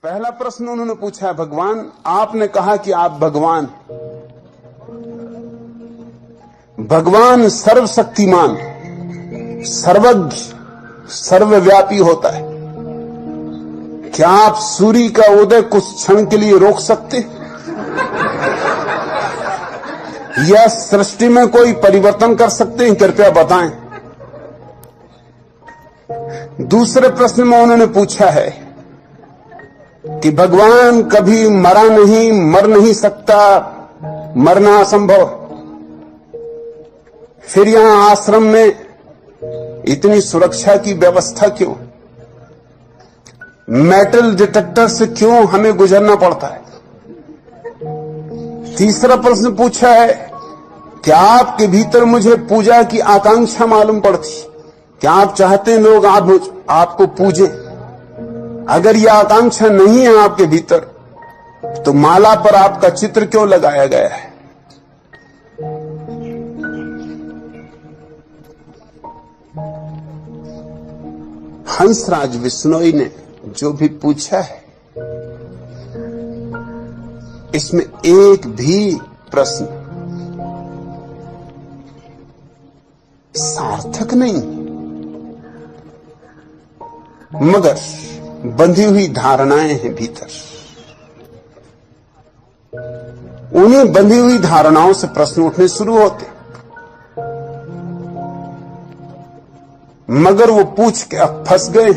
पहला प्रश्न उन्होंने पूछा, भगवान आपने कहा कि आप भगवान, भगवान सर्वशक्तिमान, सर्वज्ञ, सर्वव्यापी होता है। क्या आप सूर्य का उदय कुछ क्षण के लिए रोक सकते, या सृष्टि में कोई परिवर्तन कर सकते हैं? कृपया बताएं। दूसरे प्रश्न में उन्होंने पूछा है कि भगवान कभी मरा नहीं, मर नहीं सकता, मरना असंभव। फिर यहां आश्रम में इतनी सुरक्षा की व्यवस्था क्यों? मेटल डिटेक्टर से क्यों हमें गुजरना पड़ता है? तीसरा प्रश्न पूछा है, क्या आपके भीतर मुझे पूजा की आकांक्षा मालूम पड़ती? क्या आप चाहते हैं लोग आपको पूजें? अगर यह आकांक्षा नहीं है आपके भीतर, तो माला पर आपका चित्र क्यों लगाया गया है? हंसराज बिश्नोई ने जो भी पूछा है, इसमें एक भी प्रश्न सार्थक नहीं, मगर बंधी हुई धारणाएं हैं भीतर। उन्हीं बंधी हुई धारणाओं से प्रश्न उठने शुरू होते, मगर वो पूछ के अब फंस गए।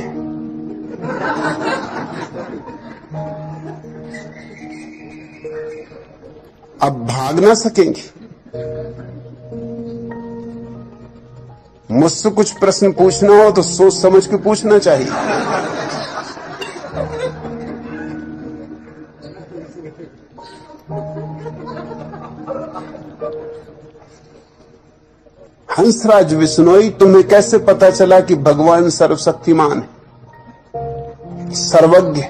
अब भाग ना सकेंगे। मुझसे कुछ प्रश्न पूछना हो तो सोच समझ के पूछना चाहिए। हंसराज बिश्नोई, तुम्हें कैसे पता चला कि भगवान सर्वशक्तिमान है, सर्वज्ञ,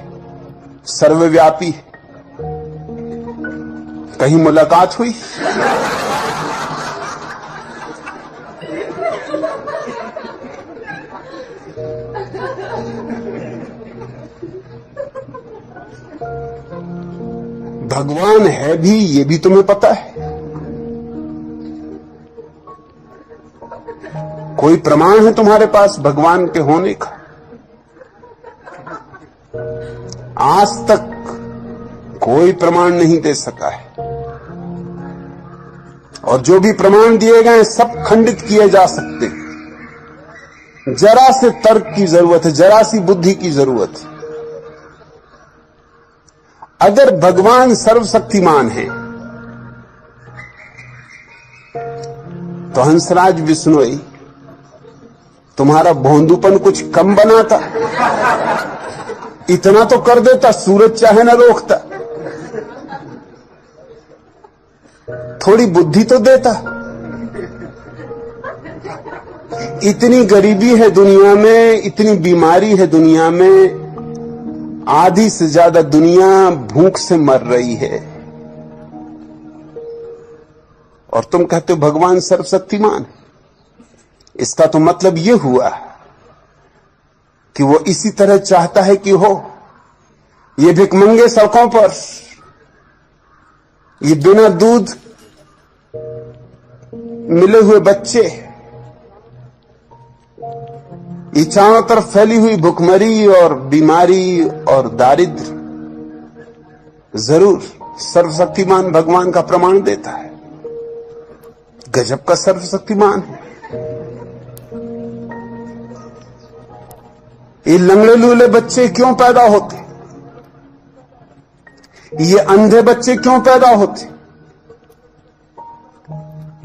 सर्वव्यापी है? कहीं मुलाकात हुई? भगवान है भी, ये भी तुम्हें पता है? कोई प्रमाण है तुम्हारे पास भगवान के होने का? आज तक कोई प्रमाण नहीं दे सका है, और जो भी प्रमाण दिए गए सब खंडित किए जा सकते हैं। जरा से तर्क की जरूरत है, जरा सी बुद्धि की जरूरत है। अगर भगवान सर्वशक्तिमान है, तो हंसराज बिश्नोई, तुम्हारा भोंदूपन कुछ कम बनाता, इतना तो कर देता, सूरज चाहे ना रोकता, थोड़ी बुद्धि तो देता। इतनी गरीबी है दुनिया में, इतनी बीमारी है दुनिया में, आधी से ज्यादा दुनिया भूख से मर रही है, और तुम कहते हो भगवान सर्वशक्तिमान। इसका तो मतलब यह हुआ कि वो इसी तरह चाहता है कि हो। ये भिखमंगे सड़कों पर, ये बिना दूध मिले हुए बच्चे, ये चारों तरफ फैली हुई भुखमरी और बीमारी और दारिद्र्य, जरूर सर्वशक्तिमान भगवान का प्रमाण देता है। गजब का सर्वशक्तिमान है। ये लंगड़े लूले बच्चे क्यों पैदा होते? ये अंधे बच्चे क्यों पैदा होते?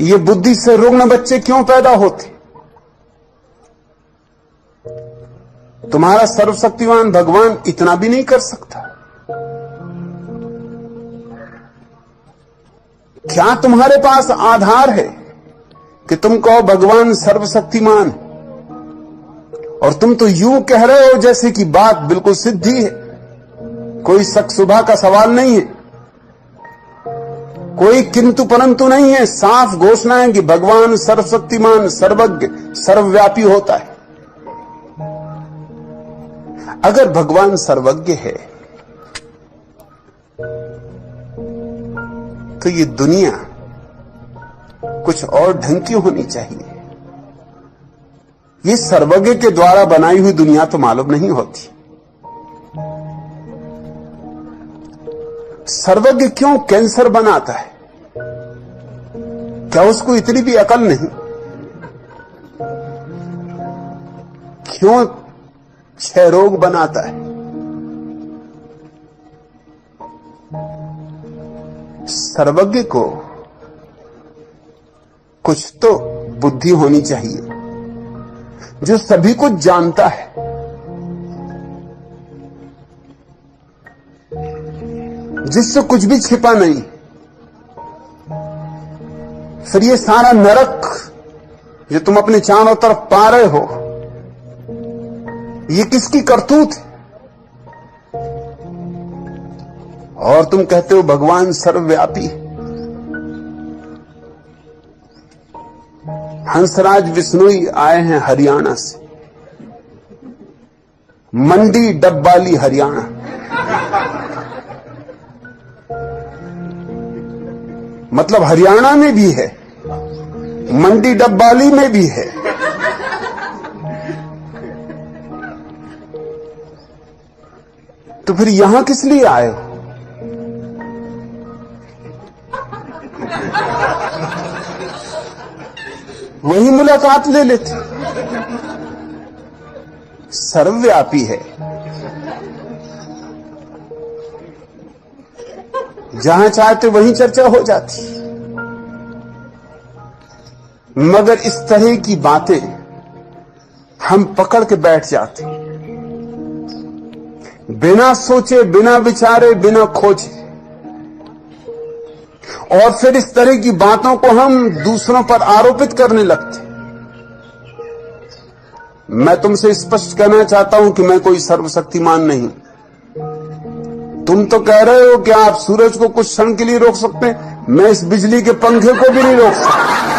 ये बुद्धि से रुग्ण बच्चे क्यों पैदा होते? तुम्हारा सर्वशक्तिमान भगवान इतना भी नहीं कर सकता? क्या तुम्हारे पास आधार है कि तुम कहो भगवान सर्वशक्तिमान, और तुम तो यूं कह रहे हो जैसे कि बात बिल्कुल सिद्धि है, कोई शक शुबा का सवाल नहीं है, कोई किंतु परंतु नहीं है, साफ घोषणा है कि भगवान सर्वशक्तिमान, सर्वज्ञ, सर्वव्यापी होता है। अगर भगवान सर्वज्ञ है तो ये दुनिया कुछ और ढंग की होनी चाहिए। ये सर्वज्ञ के द्वारा बनाई हुई दुनिया तो मालूम नहीं होती। सर्वज्ञ क्यों कैंसर बनाता है? क्या उसको इतनी भी अकल नहीं? क्यों क्षय रोग बनाता है? सर्वज्ञ को कुछ तो बुद्धि होनी चाहिए, जो सभी कुछ जानता है, जिससे कुछ भी छिपा नहीं। फिर ये सारा नरक जो तुम अपने चारों तरफ पा रहे हो, ये किसकी करतूत है? और तुम कहते हो भगवान सर्वव्यापी। हंसराज विश्नोई आए हैं हरियाणा से, मंडी डब्बाली हरियाणा। मतलब हरियाणा में भी है, मंडी डब्बाली में भी है। तो फिर यहां किस लिए आए हो? वही मुलाकात ले लेते। सर्वव्यापी है, जहां चाहते वहीं चर्चा हो जाती। मगर इस तरह की बातें हम पकड़ के बैठ जाते, बिना सोचे, बिना विचारे, बिना खोजे। और फिर इस तरह की बातों को हम दूसरों पर आरोपित करने लगते। मैं तुमसे स्पष्ट कहना चाहता हूं कि मैं कोई सर्वशक्तिमान नहीं। तुम तो कह रहे हो कि आप सूरज को कुछ क्षण के लिए रोक सकते हैं, मैं इस बिजली के पंखे को भी नहीं रोक सकता।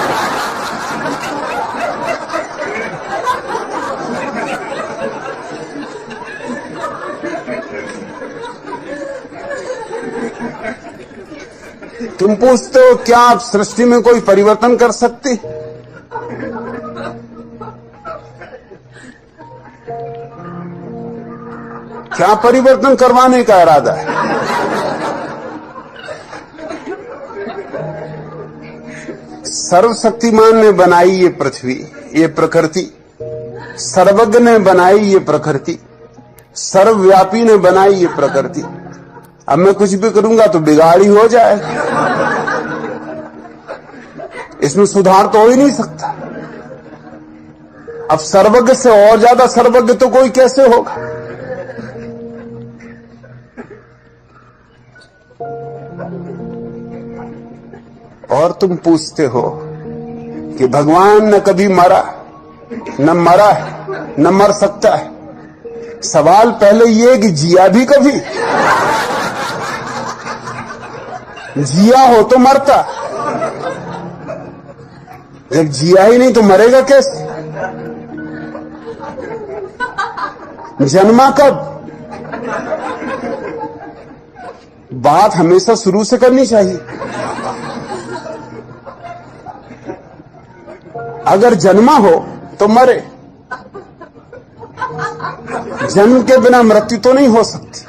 तुम पूछते हो क्या आप सृष्टि में कोई परिवर्तन कर सकते? क्या परिवर्तन करवाने का इरादा है? सर्वशक्तिमान ने बनाई ये पृथ्वी, ये प्रकृति। सर्वज्ञ ने बनाई ये प्रकृति, सर्वव्यापी ने बनाई ये प्रकृति। अब मैं कुछ भी करूंगा तो बिगाड़ी हो जाएगा, इसमें सुधार तो हो ही नहीं सकता। अब सर्वज्ञ से और ज्यादा सर्वज्ञ तो कोई कैसे होगा? और तुम पूछते हो कि भगवान न कभी मरा, न मरा है, न मर सकता है। सवाल पहले ये कि जिया भी कभी? जिया हो तो मरता, जब जिया ही नहीं तो मरेगा कैसे? जन्मा कब? बात हमेशा शुरू से करनी चाहिए। अगर जन्मा हो तो मरे, जन्म के बिना मृत्यु तो नहीं हो सकती।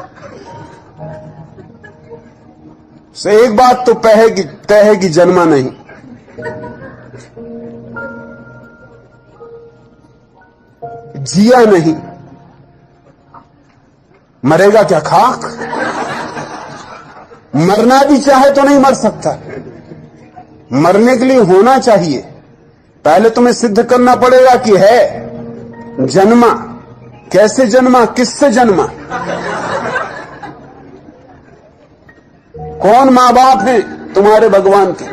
तो एक बात तो तय है कि जन्मा नहीं। जिया नहीं, मरेगा क्या खाक? मरना भी चाहे तो नहीं मर सकता। मरने के लिए होना चाहिए। पहले तुम्हें सिद्ध करना पड़ेगा कि है। जन्मा, कैसे जन्मा, किससे जन्मा, कौन मां बाप हैं तुम्हारे भगवान के?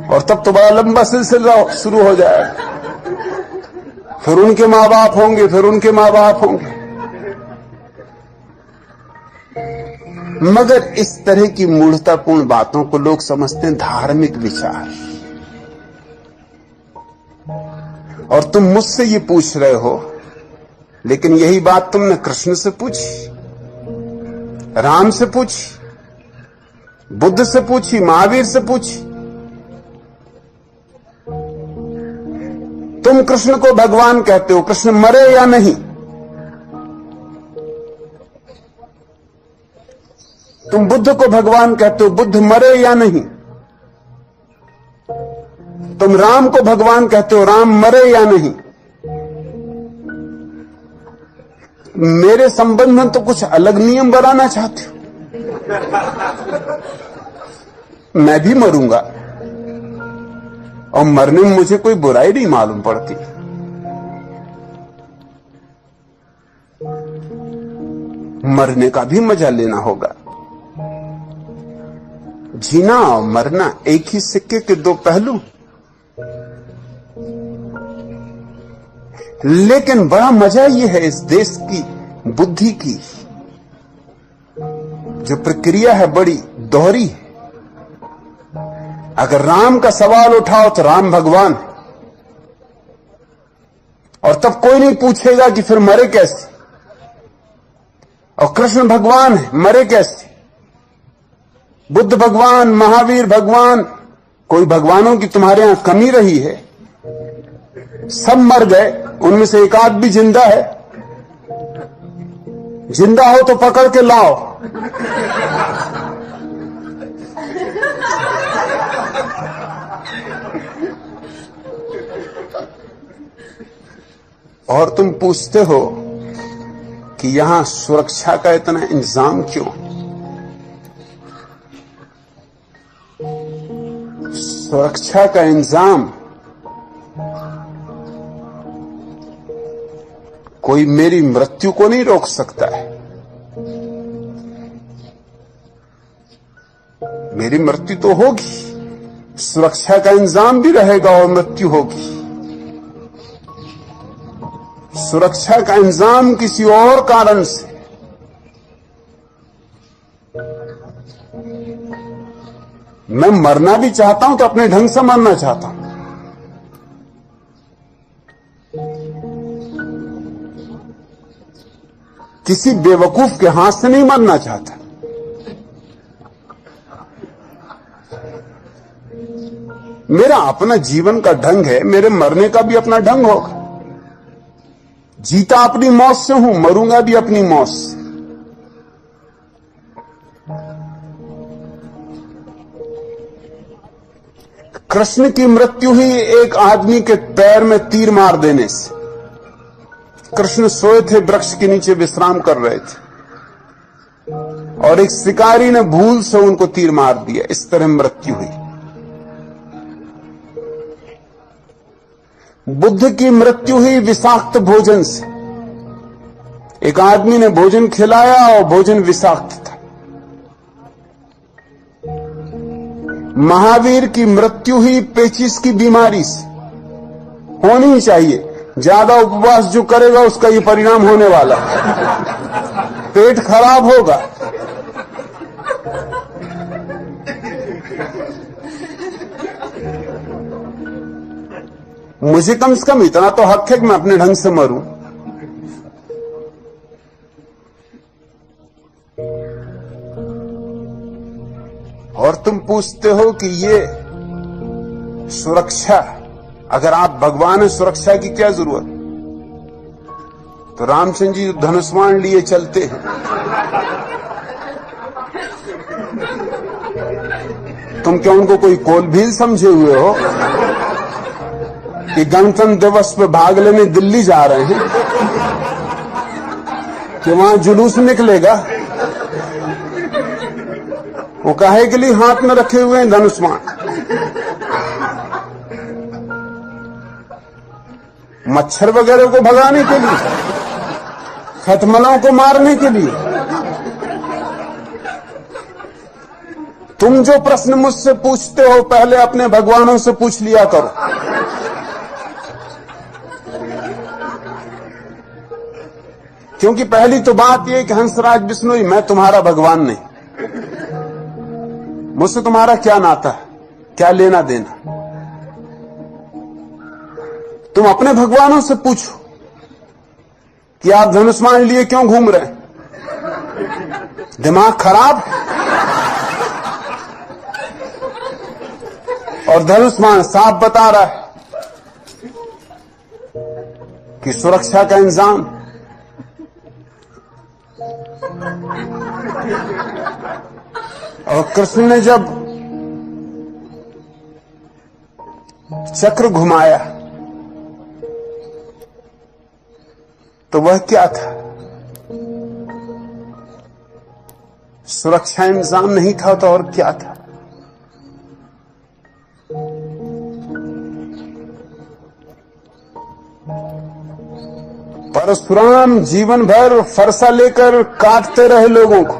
और तब तो बड़ा लंबा सिलसिला शुरू हो जाएगा। फिर उनके मां बाप होंगे, फिर उनके मां बाप होंगे। मगर इस तरह की मूढ़तापूर्ण बातों को लोग समझते हैं धार्मिक विचार। और तुम मुझसे ये पूछ रहे हो, लेकिन यही बात तुमने कृष्ण से पूछी, राम से पूछी, बुद्ध से पूछी, महावीर से पूछी। तुम कृष्ण को भगवान कहते हो, कृष्ण मरे या नहीं? तुम बुद्ध को भगवान कहते हो, बुद्ध मरे या नहीं? तुम राम को भगवान कहते हो, राम मरे या नहीं? मेरे संबंध में तो कुछ अलग नियम बनाना चाहते हो। मैं भी मरूंगा और मरने में मुझे कोई बुराई नहीं मालूम पड़ती। मरने का भी मजा लेना होगा। जीना और मरना एक ही सिक्के के दो पहलू। लेकिन बड़ा मजा यह है इस देश की बुद्धि की, जो प्रक्रिया है बड़ी दोहरी है। अगर राम का सवाल उठाओ तो राम भगवान है, और तब कोई नहीं पूछेगा कि फिर मरे कैसे। और कृष्ण भगवान है, मरे कैसे? बुद्ध भगवान, महावीर भगवान, कोई भगवानों की तुम्हारे यहां कमी रही है? सब मर गए, उनमें से एक आध भी जिंदा है। जिंदा हो तो पकड़ के लाओ। और तुम पूछते हो कि यहां सुरक्षा का इतना इंतजाम क्यों? सुरक्षा का इंतजाम कोई मेरी मृत्यु को नहीं रोक सकता है। मेरी मृत्यु तो होगी, सुरक्षा का इंतजाम भी रहेगा और मृत्यु होगी। सुरक्षा का इंतजाम किसी और कारण से, मैं मरना भी चाहता हूं तो अपने ढंग से मरना चाहता हूं। किसी बेवकूफ के हाथ से नहीं मरना चाहता। मेरा अपना जीवन का ढंग है, मेरे मरने का भी अपना ढंग होगा। जीता अपनी मौत से हूं, मरूंगा भी अपनी मौत से। कृष्ण की मृत्यु ही एक आदमी के पैर में तीर मार देने से। कृष्ण सोए थे, वृक्ष के नीचे विश्राम कर रहे थे, और एक शिकारी ने भूल से उनको तीर मार दिया। इस तरह मृत्यु हुई। बुद्ध की मृत्यु हुई विषाक्त भोजन से। एक आदमी ने भोजन खिलाया और भोजन विषाक्त था। महावीर की मृत्यु हुई पेचिश की बीमारी से। होनी ही चाहिए, ज्यादा उपवास जो करेगा उसका ये परिणाम होने वाला, पेट खराब होगा। मुझे कम से कम इतना तो हक है कि मैं अपने ढंग से मरूं। और तुम पूछते हो कि ये सुरक्षा, अगर आप भगवान हैं, सुरक्षा की क्या जरूरत? तो रामचंद्र जी धनुष्मान लिए चलते हैं। तुम क्या उनको कोई कोलभील समझे हुए हो कि गणतंत्र दिवस पे भाग लेने दिल्ली जा रहे हैं कि वहां जुलूस निकलेगा? वो काहे के लिए हाथ में रखे हुए हैं धनुष्मान? मच्छर वगैरह को भगाने के लिए, खटमलों को मारने के लिए। तुम जो प्रश्न मुझसे पूछते हो पहले अपने भगवानों से पूछ लिया करो। क्योंकि पहली तो बात यह कि हंसराज बिश्नोई, मैं तुम्हारा भगवान नहीं। मुझसे तुम्हारा क्या नाता है, क्या लेना देना? तुम अपने भगवानों से पूछो कि आप धनुष्मान लिए क्यों घूम रहे हैं? दिमाग खराब है? और धनुष्मान साफ बता रहा है कि सुरक्षा का इंतजाम। और कृष्ण ने जब चक्र घुमाया तो वह क्या था? सुरक्षा इंतजाम नहीं था तो और क्या था? परशुराम जीवन भर फरसा लेकर काटते रहे लोगों को,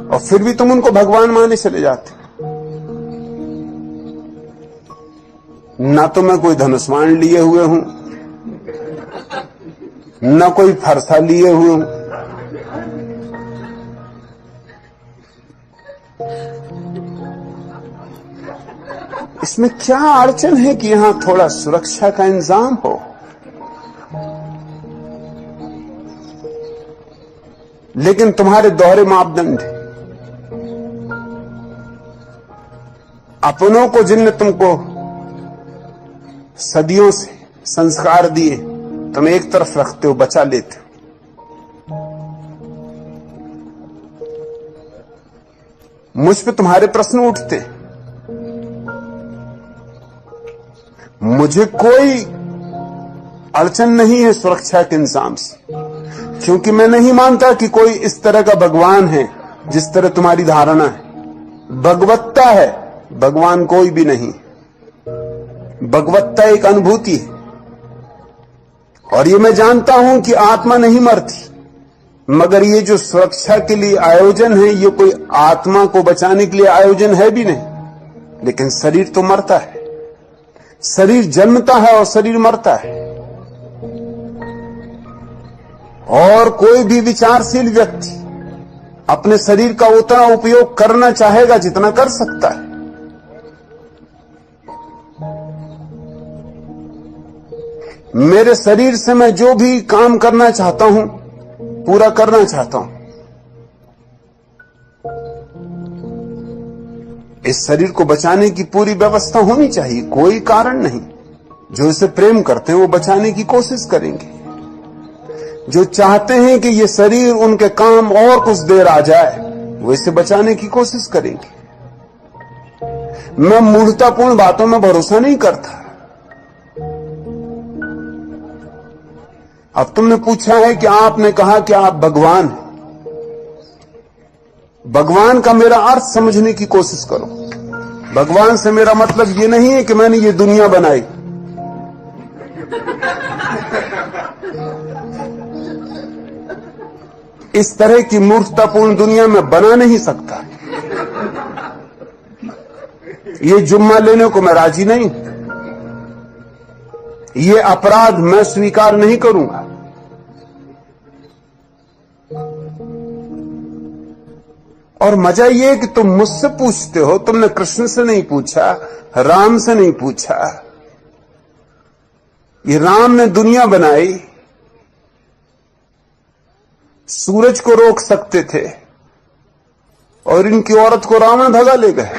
और फिर भी तुम उनको भगवान माने चले जाते। ना तो मैं कोई धनुष्मान लिए हुए हूं, न कोई फरसा लिए हुए हूं। इसमें क्या अड़चन है कि यहां थोड़ा सुरक्षा का इंतजाम हो? लेकिन तुम्हारे दोहरे मापदंड है। अपनों को जिनने तुमको सदियों से संस्कार दिए तुम एक तरफ रखते हो, बचा लेते हो। मुझ पे तुम्हारे प्रश्न उठते, मुझे कोई अड़चन नहीं है सुरक्षा के इंतजाम से, क्योंकि मैं नहीं मानता कि कोई इस तरह का भगवान है जिस तरह तुम्हारी धारणा है। भगवत्ता है, भगवान कोई भी नहीं। भगवत्ता एक अनुभूति है, और ये मैं जानता हूं कि आत्मा नहीं मरती, मगर ये जो सुरक्षा के लिए आयोजन है ये कोई आत्मा को बचाने के लिए आयोजन है भी नहीं। लेकिन शरीर तो मरता है, शरीर जन्मता है और शरीर मरता है। और कोई भी विचारशील व्यक्ति अपने शरीर का उतना उपयोग करना चाहेगा जितना कर सकता है। मेरे शरीर से मैं जो भी काम करना चाहता हूं पूरा करना चाहता हूं। इस शरीर को बचाने की पूरी व्यवस्था होनी चाहिए, कोई कारण नहीं। जो इसे प्रेम करते हैं वो बचाने की कोशिश करेंगे, जो चाहते हैं कि ये शरीर उनके काम और कुछ देर आ जाए वो इसे बचाने की कोशिश करेंगे। मैं मूढ़तापूर्ण बातों में भरोसा नहीं करता। अब तुमने पूछा है कि आपने कहा कि आप भगवान हैं। भगवान का मेरा अर्थ समझने की कोशिश करो। भगवान से मेरा मतलब ये नहीं है कि मैंने ये दुनिया बनाई। इस तरह की मूर्खतापूर्ण दुनिया में बना नहीं सकता। ये जुम्मा लेने को मैं राजी नहीं। ये अपराध मैं स्वीकार नहीं करूंगा। और मजा ये कि तुम मुझसे पूछते हो, तुमने कृष्ण से नहीं पूछा, राम से नहीं पूछा। ये राम ने दुनिया बनाई, सूरज को रोक सकते थे और इनकी औरत को रावण भगा ले गए।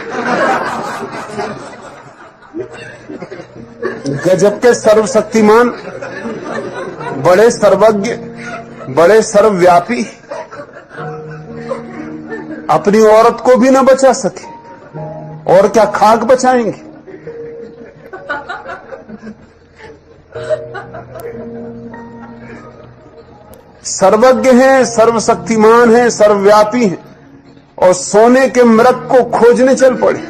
गजब के सर्वशक्तिमान, बड़े सर्वज्ञ, बड़े सर्वव्यापी, अपनी औरत को भी न बचा सके और क्या खाक बचाएंगे। सर्वज्ञ हैं, सर्वशक्तिमान हैं, सर्वव्यापी हैं, और सोने के मृग को खोजने चल पड़े।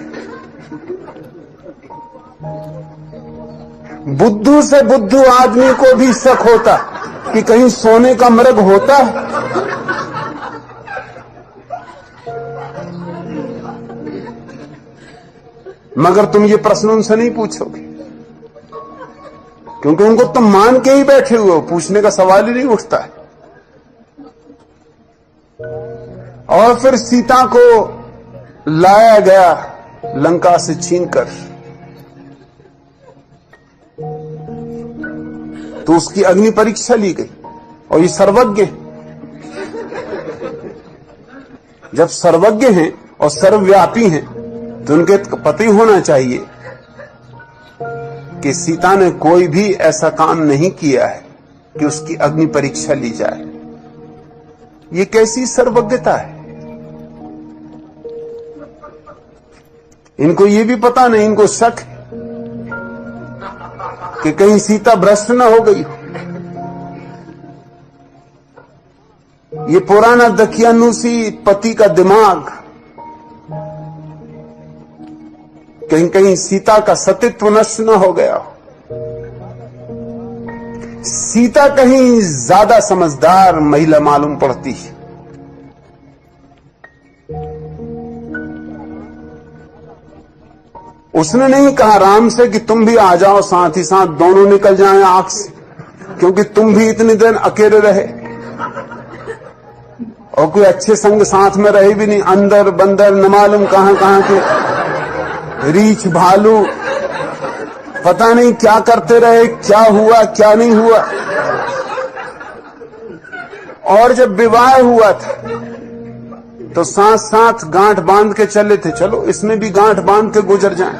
बुद्धू से बुद्धू आदमी को भी शक होता कि कहीं सोने का मृग होता है। मगर तुम ये प्रश्न उनसे नहीं पूछोगे, क्योंकि उनको तुम मान के ही बैठे हुए हो, पूछने का सवाल ही नहीं उठता है। और फिर सीता को लाया गया लंका से छीनकर, तो उसकी अग्नि परीक्षा ली गई। और ये सर्वज्ञ, जब सर्वज्ञ हैं और सर्वव्यापी हैं तो उनके पता ही होना चाहिए कि सीता ने कोई भी ऐसा काम नहीं किया है कि उसकी अग्नि परीक्षा ली जाए। ये कैसी सर्वज्ञता है? इनको ये भी पता नहीं, इनको शक है कि कहीं सीता भ्रष्ट न हो गई। ये पुराना दकियानूसी पति का दिमाग कहीं कहीं सीता का सतीत्व नष्ट न हो गया हो। सीता कहीं ज्यादा समझदार महिला मालूम पड़ती है। उसने नहीं कहा राम से कि तुम भी आ जाओ, साथ ही साथ दोनों निकल जाएं आंख से, क्योंकि तुम भी इतने दिन अकेले रहे और कोई अच्छे संग साथ में रहे भी नहीं। अंदर बंदर न मालूम कहां कहां के रीछ भालू, पता नहीं क्या करते रहे, क्या हुआ क्या नहीं हुआ। और जब विवाह हुआ था तो साथ साथ गांठ बांध के चले थे, चलो इसमें भी गांठ बांध के गुजर जाएं।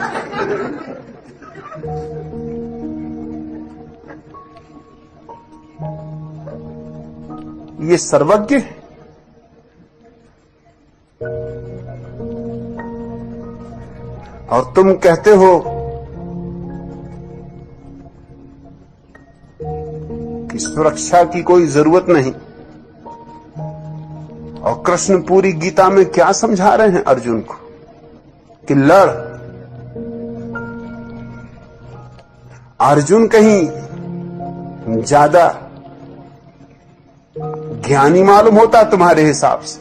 ये सर्वज्ञ है। और तुम कहते हो कि सुरक्षा की कोई जरूरत नहीं। और कृष्ण पूरी गीता में क्या समझा रहे हैं अर्जुन को कि लड़। अर्जुन कहीं ज्यादा ज्ञानी मालूम होता तुम्हारे हिसाब से,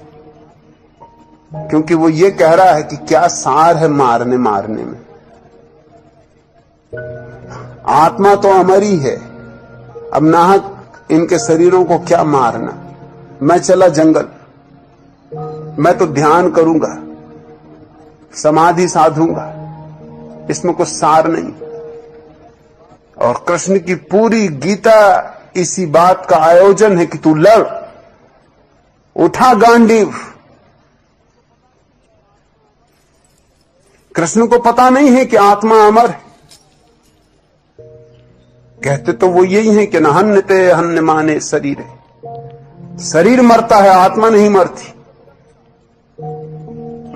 क्योंकि वो ये कह रहा है कि क्या सार है मारने मारने में। आत्मा तो अमर ही है, अब नाहक इनके शरीरों को क्या मारना। मैं चला जंगल, मैं तो ध्यान करूंगा, समाधि साधूंगा, इसमें कुछ सार नहीं। और कृष्ण की पूरी गीता इसी बात का आयोजन है कि तू लड़, उठा गांडीव। कृष्ण को पता नहीं है कि आत्मा अमर है। कहते तो वो यही है कि न हन्यते हन्य माने शरीर है। शरीर मरता है, आत्मा नहीं मरती।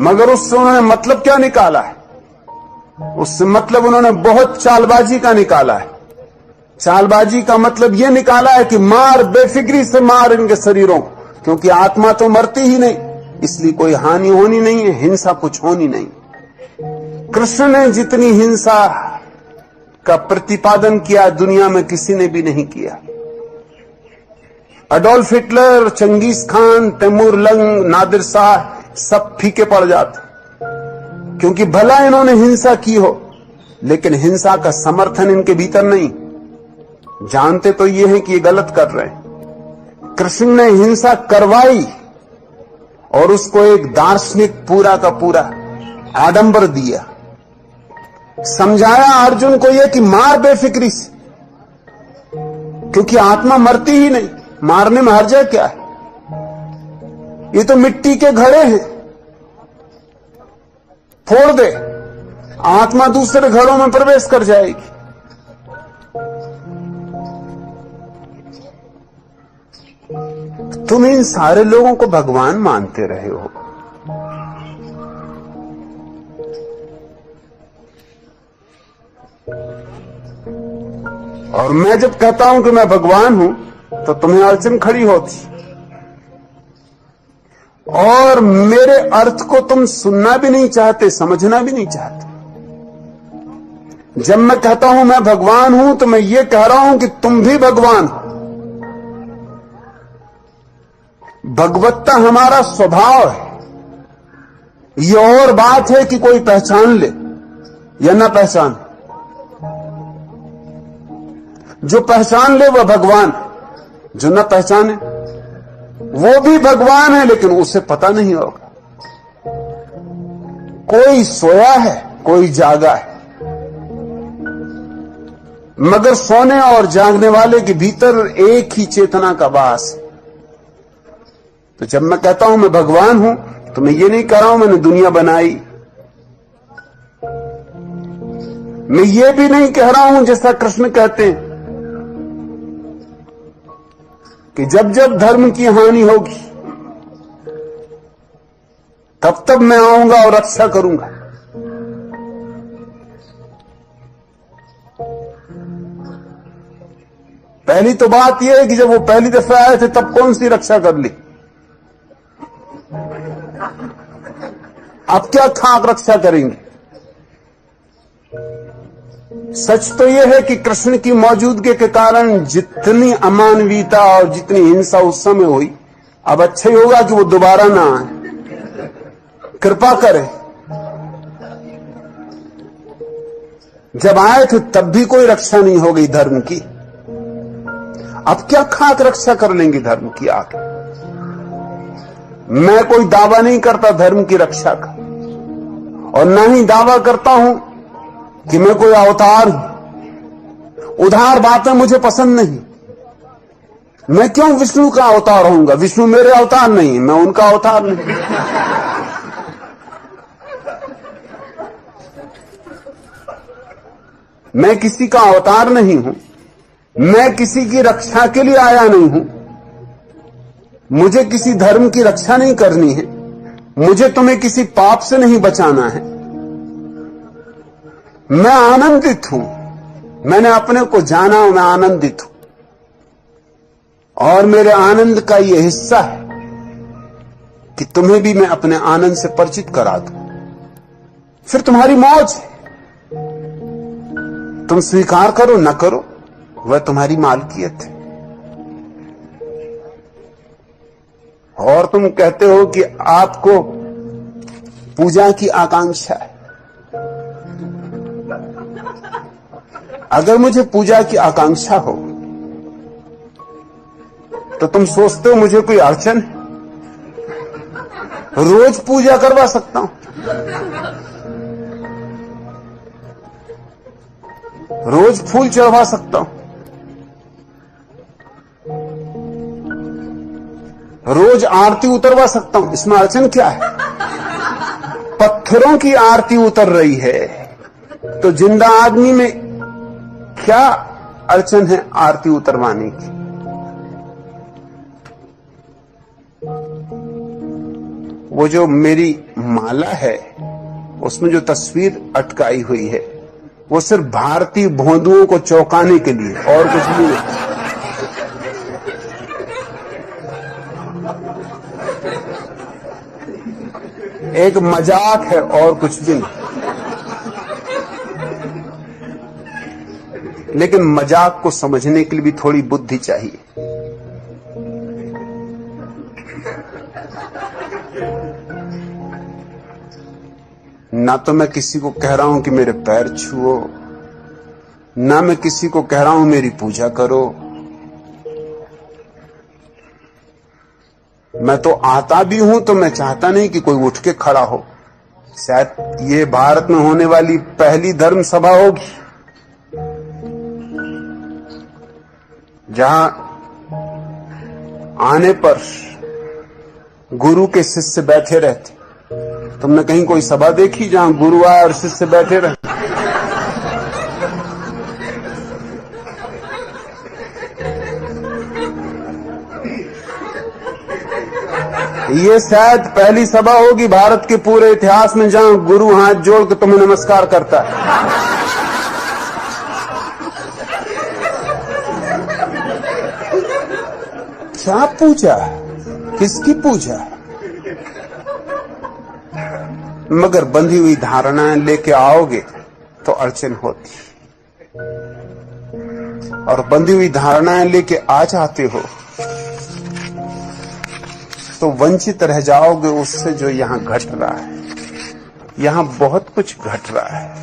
मगर उससे उन्होंने मतलब क्या निकाला है? उससे मतलब उन्होंने बहुत चालबाजी का निकाला है। चालबाजी का मतलब यह निकाला है कि मार, बेफिक्री से मार इनके शरीरों को, क्योंकि आत्मा तो मरती ही नहीं, इसलिए कोई हानि होनी नहीं है, हिंसा कुछ होनी नहीं। कृष्ण ने जितनी हिंसा का प्रतिपादन किया दुनिया में किसी ने भी नहीं किया। Adolf Hitler, Genghis Khan, Timur Lang, Nadir Shah सब फीके पड़ जाते, क्योंकि भला इन्होंने हिंसा की हो लेकिन हिंसा का समर्थन इनके भीतर नहीं। जानते तो ये है कि ये गलत कर रहे हैं। कृष्ण ने हिंसा करवाई और उसको एक दार्शनिक पूरा का पूरा आडंबर दिया। समझाया अर्जुन को यह कि मार बेफिक्री से, क्योंकि आत्मा मरती ही नहीं, मारने में हर्जा क्या है? ये तो मिट्टी के घड़े हैं, फोड़ दे, आत्मा दूसरे घड़ों में प्रवेश कर जाएगी। तुम इन सारे लोगों को भगवान मानते रहे हो। और मैं जब कहता हूं कि मैं भगवान हूं तो तुम्हें अड़चन खड़ी होती, और मेरे अर्थ को तुम सुनना भी नहीं चाहते, समझना भी नहीं चाहते। जब मैं कहता हूं मैं भगवान हूं तो मैं ये कह रहा हूं कि तुम भी भगवान हो। भगवत्ता हमारा स्वभाव है। ये और बात है कि कोई पहचान ले या ना पहचान। जो पहचान ले वह भगवान, जो न पहचाने वो भी भगवान है, लेकिन उसे पता नहीं होगा। कोई सोया है, कोई जागा है, मगर सोने और जागने वाले के भीतर एक ही चेतना का वास है। तो जब मैं कहता हूं मैं भगवान हूं तो मैं ये नहीं कह रहा हूं मैंने दुनिया बनाई, मैं ये भी नहीं कह रहा हूं जैसा कृष्ण कहते हैं कि जब जब धर्म की हानि होगी तब तब मैं आऊंगा और रक्षा करूंगा। पहली तो बात यह है कि जब वो पहली दफा आए थे तब कौन सी रक्षा कर ली, अब क्या खाक रक्षा करेंगे। सच तो यह है कि कृष्ण की मौजूदगी के कारण जितनी अमानवीयता और जितनी हिंसा उस समय हुई, अब अच्छा ही होगा कि वो दोबारा ना आए, कृपा करे। जब आए थे तब भी कोई रक्षा नहीं हो गई धर्म की, अब क्या खाक रक्षा कर लेंगे धर्म की आगे। मैं कोई दावा नहीं करता धर्म की रक्षा का, और ना ही दावा करता हूं कि मैं कोई अवतार हूं। उधार बातें मुझे पसंद नहीं। मैं क्यों विष्णु का अवतार होऊंगा, विष्णु मेरे अवतार नहीं, मैं उनका अवतार नहीं। मैं किसी का अवतार नहीं हूं, मैं किसी की रक्षा के लिए आया नहीं हूं, मुझे किसी धर्म की रक्षा नहीं करनी है, मुझे तुम्हें किसी पाप से नहीं बचाना है। मैं आनंदित हूं, मैंने अपने को जाना, मैं आनंदित हूं, और मेरे आनंद का यह हिस्सा है कि तुम्हें भी मैं अपने आनंद से परिचित करा दूं। फिर तुम्हारी मौज है, तुम स्वीकार करो न करो, वह तुम्हारी मालकियत है। और तुम कहते हो कि आपको पूजा की आकांक्षा है। अगर मुझे पूजा की आकांक्षा हो तो तुम सोचते हो मुझे कोई अड़चन है? रोज पूजा करवा सकता हूं, रोज फूल चढ़वा सकता हूं, रोज आरती उतरवा सकता हूं, इसमें अड़चन क्या है? पत्थरों की आरती उतर रही है तो जिंदा आदमी में क्या अड़चन है आरती उतरवाने की? वो जो मेरी माला है उसमें जो तस्वीर अटकाई हुई है वो सिर्फ भारतीय भोंदुओं को चौंकाने के लिए, और कुछ भी नहीं। एक मजाक है और कुछ भी नहीं। लेकिन मजाक को समझने के लिए भी थोड़ी बुद्धि चाहिए। ना तो मैं किसी को कह रहा हूं कि मेरे पैर छुओ, ना मैं किसी को कह रहा हूं मेरी पूजा करो। मैं तो आता भी हूं तो मैं चाहता नहीं कि कोई उठ के खड़ा हो। शायद ये भारत में होने वाली पहली धर्म सभा होगी जहां आने पर गुरु के शिष्य बैठे रहते। तुमने कहीं कोई सभा देखी जहां गुरु आए और शिष्य बैठे रहे? ये शायद पहली सभा होगी भारत के पूरे इतिहास में जहां गुरु हाथ जोड़ के तुम्हें नमस्कार करता है। क्या पूजा, किसकी पूजा? मगर बंधी हुई धारणाएं लेके आओगे तो अड़चन होती, और बंधी हुई धारणाएं लेके आ जाते हो तो वंचित रह जाओगे उससे जो यहां घट रहा है। यहां बहुत कुछ घट रहा है।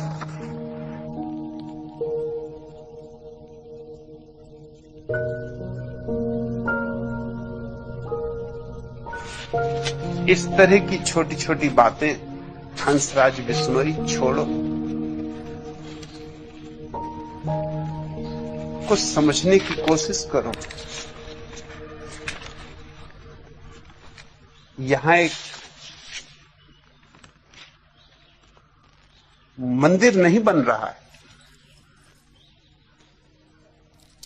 इस तरह की छोटी छोटी बातें हंसराज बिश्नोई छोड़ो, कुछ समझने की कोशिश करो। यहां एक मंदिर नहीं बन रहा है,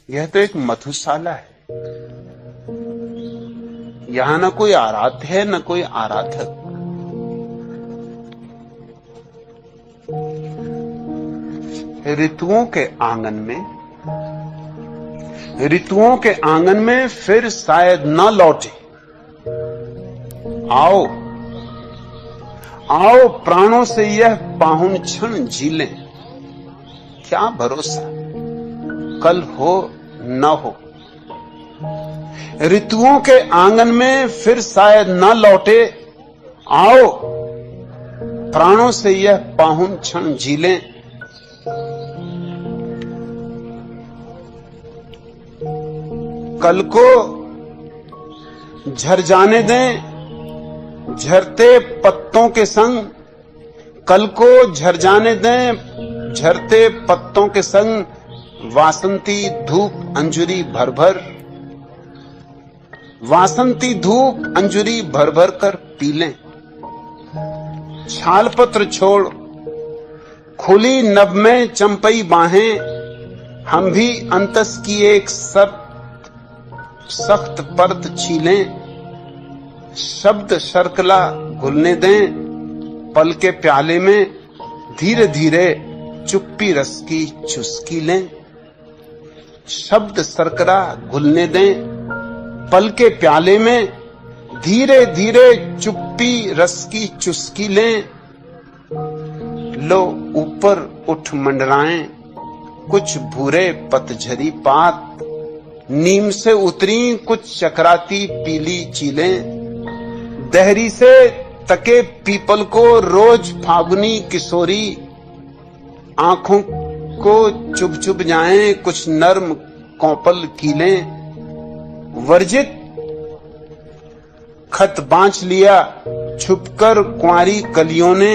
यह तो एक मधुशाला है। यहां न कोई आराध्य है न कोई आराधक। ऋतुओं के आंगन में फिर शायद न लौटे। आओ आओ प्राणों से यह पाहुन क्षण जी लें। क्या भरोसा कल हो न हो। ऋतुओं के आंगन में फिर शायद न लौटे। आओ प्राणों से यह पाहुन क्षण जी लें। कल को झर जाने दें झरते पत्तों के संग। कल को झर जाने दें झरते पत्तों के संग। वासंती धूप अंजुरी भर भर, वासंती धूप अंजुरी भर भर कर पी लें। छाल पत्र छोड़ खुली नभ में चंपई बाहें। हम भी अंतस की एक सख्त परत छीलें। शब्द शर्कला घुलने दें पल के प्याले में। धीरे धीरे चुप्पी रस की चुस्की लें। शब्द शर्करा घुलने दें पल के प्याले में। धीरे धीरे चुप्पी रस की चुस्की लें। लो ऊपर उठ मंडराएं कुछ भूरे पतझरी पात। नीम से उतरी कुछ चकराती पीली चीलें। दहरी से तके पीपल को रोज फागुनी किशोरी। आंखों को चुभ चुभ जाएं कुछ नर्म कौपल कीलें। वर्जित खत बांच लिया छुपकर कुंवारी कलियों ने।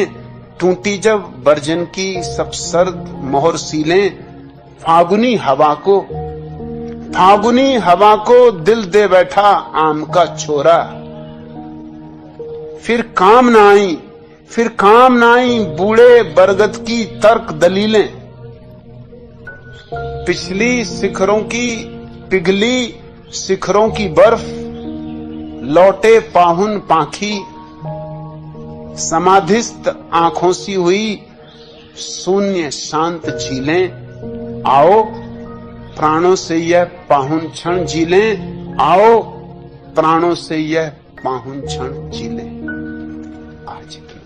टूटी जब वर्जन की सब सर्द मोहर सीलें। फागुनी हवा को दिल दे बैठा आम का छोरा। फिर काम न आई बूढ़े बरगद की तर्क दलीलें। पिछली शिखरों की पिघली शिखरों की बर्फ। लौटे पाहुन पाखी समाधिस्थ आंखों सी हुई शून्य शांत झीलें। आओ प्राणों से यह पाहुन क्षण जी लें। आओ प्राणों से यह पाहुन क्षण जी लें। आज की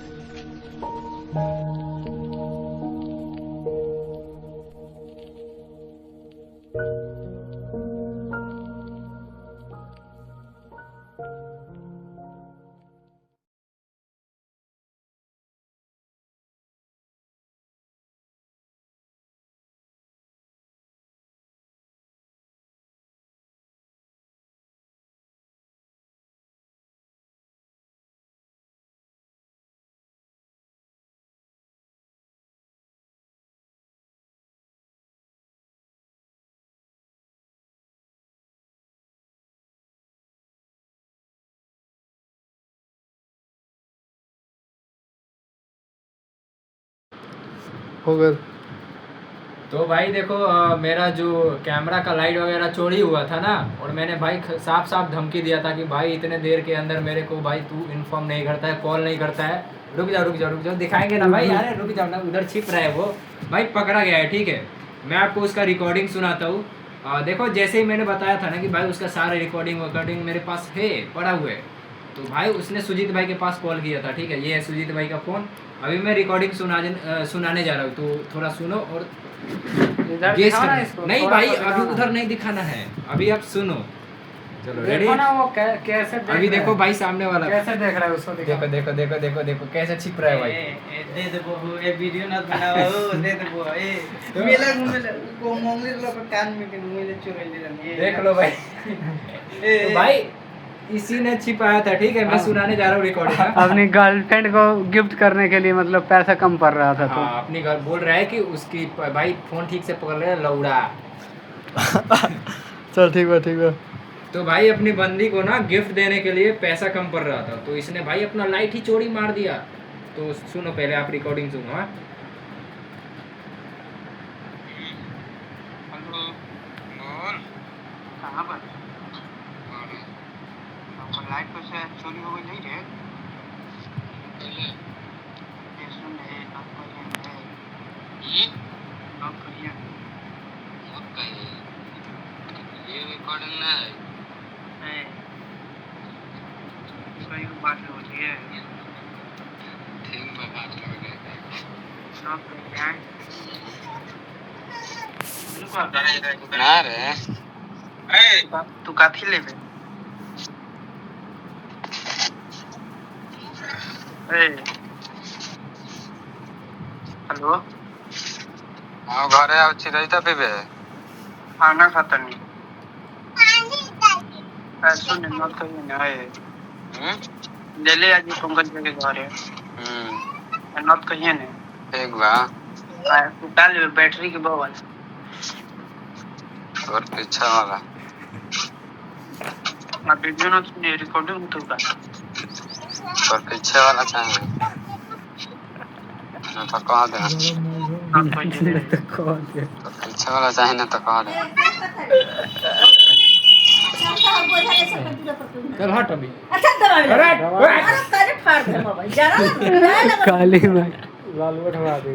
हो गया। तो भाई देखो मेरा जो कैमरा का लाइट वगैरह चोरी हुआ था ना, और मैंने भाई साफ साफ धमकी दिया था कि भाई इतने देर के अंदर मेरे को भाई तू इन्फॉर्म नहीं करता है, कॉल नहीं करता है। रुक जाओ दिखाएंगे ना भाई। अरे रुक जाओ ना, उधर छिप रहा है वो भाई, पकड़ा गया है। ठीक है, मैं आपको उसका रिकॉर्डिंग सुनाता हूँ। देखो जैसे ही मैंने बताया था ना कि भाई उसका सारा रिकॉर्डिंग मेरे पास है, पड़ा हुआ है। तो भाई उसने सुजीत भाई के पास कॉल किया था। ठीक है, ये है सुजीत भाई का फ़ोन। अभी मैं रिकॉर्डिंग सुनाने जा रहा हूँ, तो थोड़ा सुनो और गेस करना। नहीं भाई अभी उधर नहीं दिखाना है, अभी आप सुनो। चलो रेडी ना, वो कैसे अभी देखो भाई सामने वाला कैसे देख रहा है उसको। देखो कैसे छिप रहा है भाई। दे दे वो ये वीडियो ना बनाओ। दे दे वो ए मेला को मोंगली लोग कान में के मुंह चुरा ले। देख लो भाई। तो भाई इसी ने छिपाया था। ठीक है, मैं सुनाने जा रहा हूँ रिकॉर्डिंग। अपनी गर्लफ्रेंड को गिफ्ट करने के लिए मतलब पैसा कम पड़ रहा था। तो अपनी घर बोल रहा है कि उसकी भाई फोन ठीक से पकड़ रहे लौड़ा। चल ठीक है। तो भाई अपनी बंदी को ना गिफ्ट देने के लिए पैसा कम पड़ रहा था, तो इसने भाई अपना लाइट ही चोरी मार दिया। तो सुनो पहले आप रिकॉर्डिंग सुनो। कहाँ पर लाइट तो से चोरी हो गई नहीं रे ये सुन रे नॉट करिए ये रिकॉर्डिंग ना है कोई बात नहीं होती है ठीक बात लग रही है नॉट करिए ना रे तू काफी लेबे हेलो आओ घरे आओ चिरैता पीबे खाना खाता नहीं ऐसा नहीं मत करिए ना ले ले आज पंकज के घरे नॉट कहिए ना एक बा तू डाल बैटरी के बवल और पीछा वाला ना वीडियो ना सुने रिकॉर्डिंग तो का और पीछे वाला चाहिए ना तो कहा दे पीछे वाला चाहिए ना तो कहा दे चल हट अभी काली भाई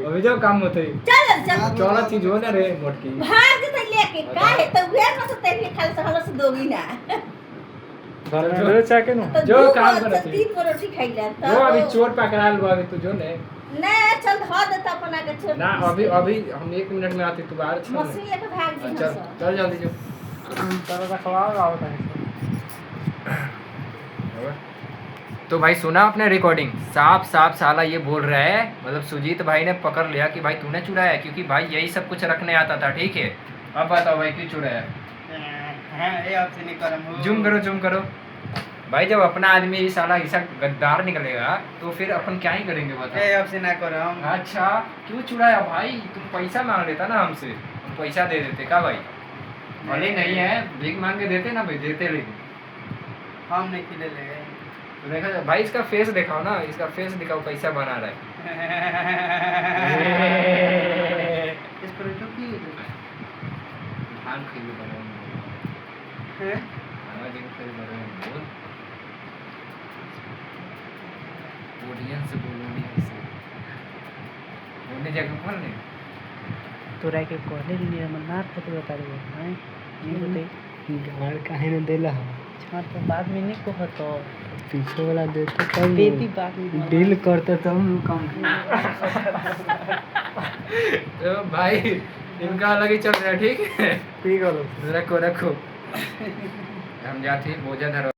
अभी जो काम होते चौड़ा चीज हो ना रे मोटकी जो काम करते वो अभी चोर पकड़ा लो अभी तू जो ने ना अभी अभी हम 1 मिनट में आते तू बाहर चल चल जल्दी जो तो भाई सुना आपने रिकॉर्डिंग साफ साफ साला ये बोल रहा है मतलब सुजीत भाई ने पकड़ लिया कि भाई तूने चुराया क्योंकि भाई यही सब कुछ रखने आता था ठीक है अब बताओ भाई क्यों चुराया जूम करो भाई जब अपना आदमी साला ऐसा गद्दार निकलेगा तो फिर अपन क्या ही करेंगे बताओ अब से ना करो हम अच्छा क्यों चुराया भाई तुम पैसा मांग लेता ना हमसे हम पैसा दे देते का भाई भले नहीं है भीख मांग के देते ना भाई देते लेकिन हम नहीं खिले ले तो देखा भाई इसका फेस दिखाओ ना इसका फेस दिखाओ कैसा बना रहा है इस पर जो की धान खरीद बना है खाना दिन खरीद बना बोल ऑडियंस से बोलो नहीं ऐसे बोलने जाके बोल नहीं तोरा के कहले नहीं हम ना तो बता दे हैं ये बते घर काहे न देला छाट तो बाद में नहीं कहतो पीछे वाला देते तब बेटी बात में डील करते तब कम तो भाई इनका अलग ही चल रहा है ठीक है ठीक है रखो हम जाते हैं भोजन